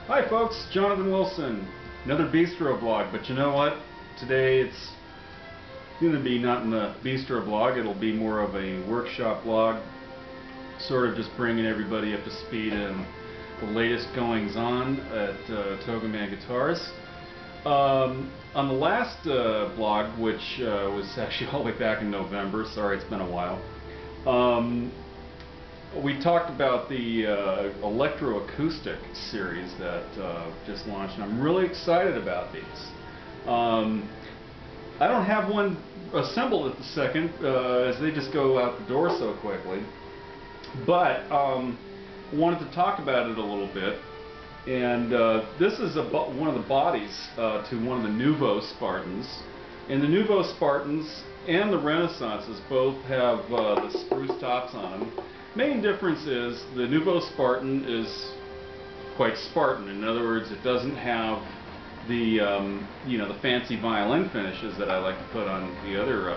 Hi folks, Jonathan Wilson. Another Bistro blog, but you know what? Today it's going to be not in the Bistro blog, it'll be more of a workshop blog, sort of just bringing everybody up to speed on the latest goings on at TogaMan Guitars. On the last blog, which was actually all the way back in November, sorry it's been a while, we talked about the ElectroCoustic series that just launched, and I'm really excited about these. I don't have one assembled at the second, as they just go out the door so quickly, but wanted to talk about it a little bit. And this is one of the bodies to one of the Nouveau Spartans. And the Nouveau Spartans and the Renaissances both have the spruce tops on them. Main difference is the Nouveau Spartan is quite Spartan. In other words, it doesn't have the the fancy violin finishes that I like to put on the other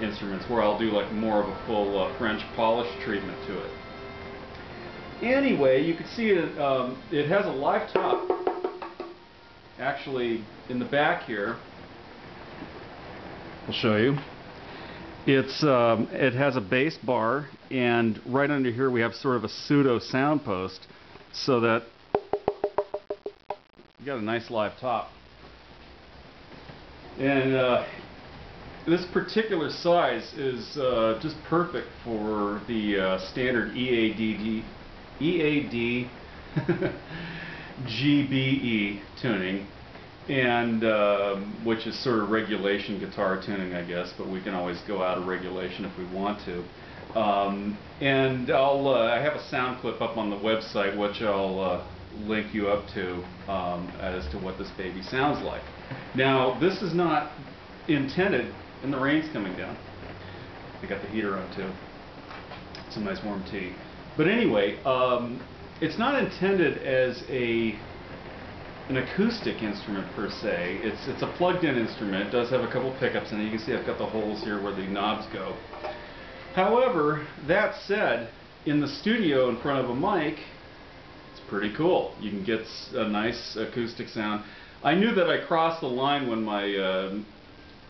instruments, where I'll do like more of a full French polish treatment to it. Anyway, you can see it has a live top actually in the back here. I'll show you. It has a bass bar, and right under here we have sort of a pseudo sound post, so that you got a nice live top. And this particular size is just perfect for the standard EAD GBE tuning, and which is sort of regulation guitar tuning, I guess, but we can always go out of regulation if we want to. And I have a sound clip up on the website, which I'll link you up to as to what this baby sounds like. Now, this is not intended, and the rain's coming down. I got the heater on too. Some nice warm tea. But anyway, it's not intended as an acoustic instrument per se. It's a plugged-in instrument. It does have a couple pickups in it. You can see I've got the holes here where the knobs go. However, that said, in the studio in front of a mic, it's pretty cool. You can get a nice acoustic sound. I knew that I crossed the line when my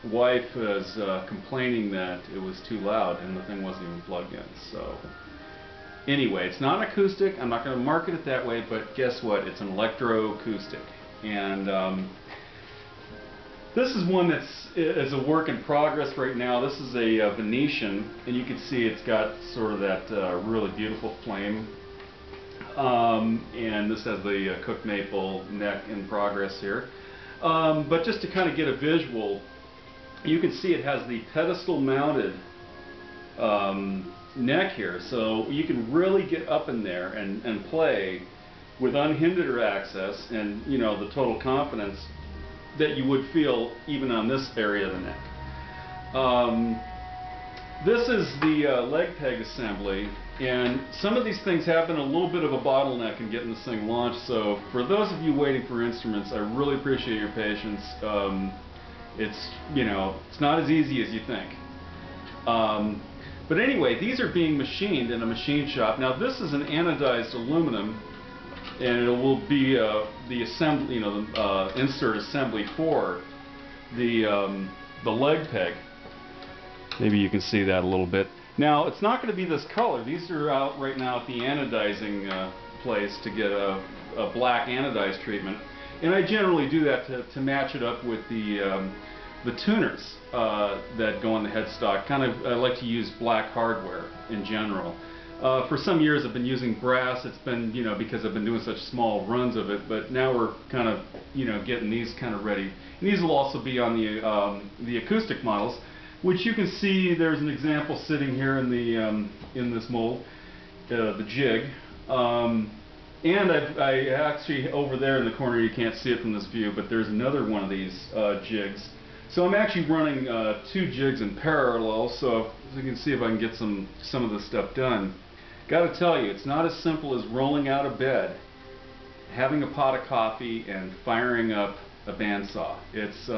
wife was complaining that it was too loud and the thing wasn't even plugged in. So anyway, it's not acoustic. I'm not going to market it that way, but guess what? It's an electroacoustic. And this is one is a work in progress right now. This is a Venetian, and you can see it's got sort of that really beautiful flame. And this has the cooked maple neck in progress here. But just to kind of get a visual, you can see it has the pedestal mounted neck here, so you can really get up in there and play with unhindered access and the total confidence that you would feel even on this area of the neck. This is the leg peg assembly, and some of these things have been a little bit of a bottleneck in getting this thing launched, so for those of you waiting for instruments, I really appreciate your patience. It's not as easy as you think. But anyway, these are being machined in a machine shop. Now this is an anodized aluminum, and it will be the assembly, the insert assembly for the leg peg. Maybe you can see that a little bit. Now it's not going to be this color. These are out right now at the anodizing place to get a black anodized treatment, and I generally do that to match it up with the tuners that go on the headstock. I like to use black hardware in general. For some years I've been using brass. It's been, because I've been doing such small runs of it, but now we're kind of, getting these kind of ready. And these will also be on the acoustic models, which you can see there's an example sitting here in this mold, the jig. And I actually, over there in the corner, you can't see it from this view, but there's another one of these jigs. So I'm actually running 2 jigs in parallel, so as you can see if I can get some of this stuff done. Got to tell you, it's not as simple as rolling out of bed, having a pot of coffee, and firing up a bandsaw. There's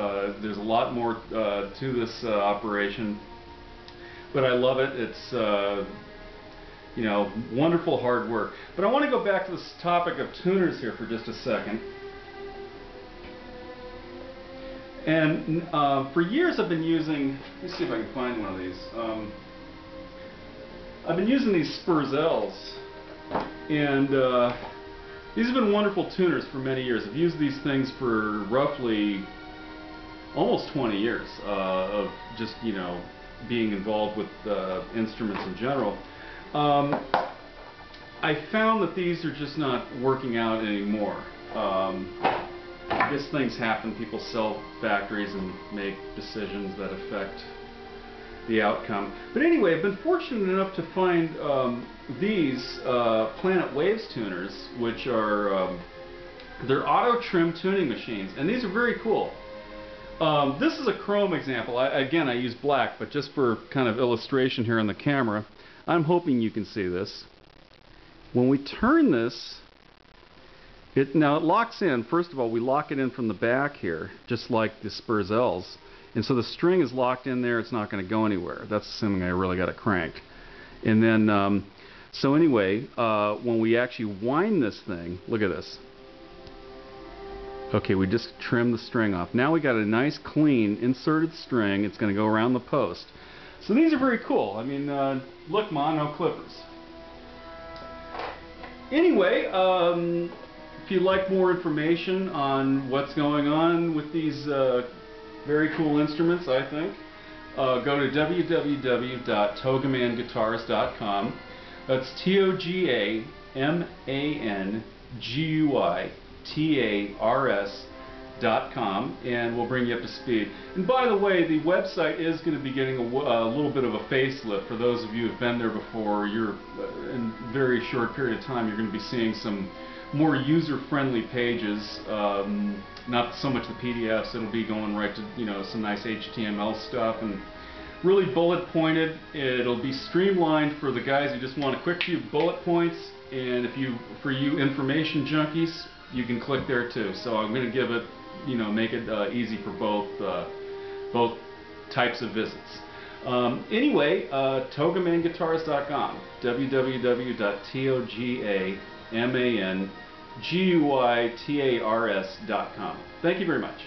a lot more to this operation, but I love it. You know, wonderful hard work. But I want to go back to this topic of tuners here for just a second. And for years I've been using, let me see if I can find one of these. I've been using these Spurzels, and these have been wonderful tuners for many years. I've used these things for roughly almost 20 years of just, you know, being involved with instruments in general. I found that these are just not working out anymore. I guess things happen. People sell factories and make decisions that affect the outcome. But anyway, I've been fortunate enough to find these Planet Waves tuners, which are they're auto trim tuning machines, and these are very cool. This is a chrome example. Again, I use black, but just for kind of illustration here on the camera, I'm hoping you can see this. When we turn this, now it locks in. First of all, we lock it in from the back here, just like the Spurzels. And so the string is locked in there. It's not going to go anywhere. That's assuming I really got it cranked. And then, so anyway, when we actually wind this thing, look at this. Okay, we just trimmed the string off. Now we got a nice clean inserted string. It's going to go around the post. So these are very cool. I mean, look, Ma, no clippers. Anyway, if you'd like more information on what's going on with these very cool instruments, I think, go to www.TogaManGuitars.com. That's TogaManGuitars.com, and we'll bring you up to speed. And by the way, the website is going to be getting a little bit of a facelift. For those of you who've been there before, you're in a very short period of time, you're going to be seeing some more user-friendly pages. Not so much the PDFs. It'll be going right to, you know, some nice HTML stuff, and really bullet pointed. It'll be streamlined for the guys who just want a quick few bullet points, and for you information junkies, you can click there too. So I'm going to give it, you know, make it easy for both types of visits. Anyway, TogaManGuitars.com, www.TogaManGuitars.com. Thank you very much.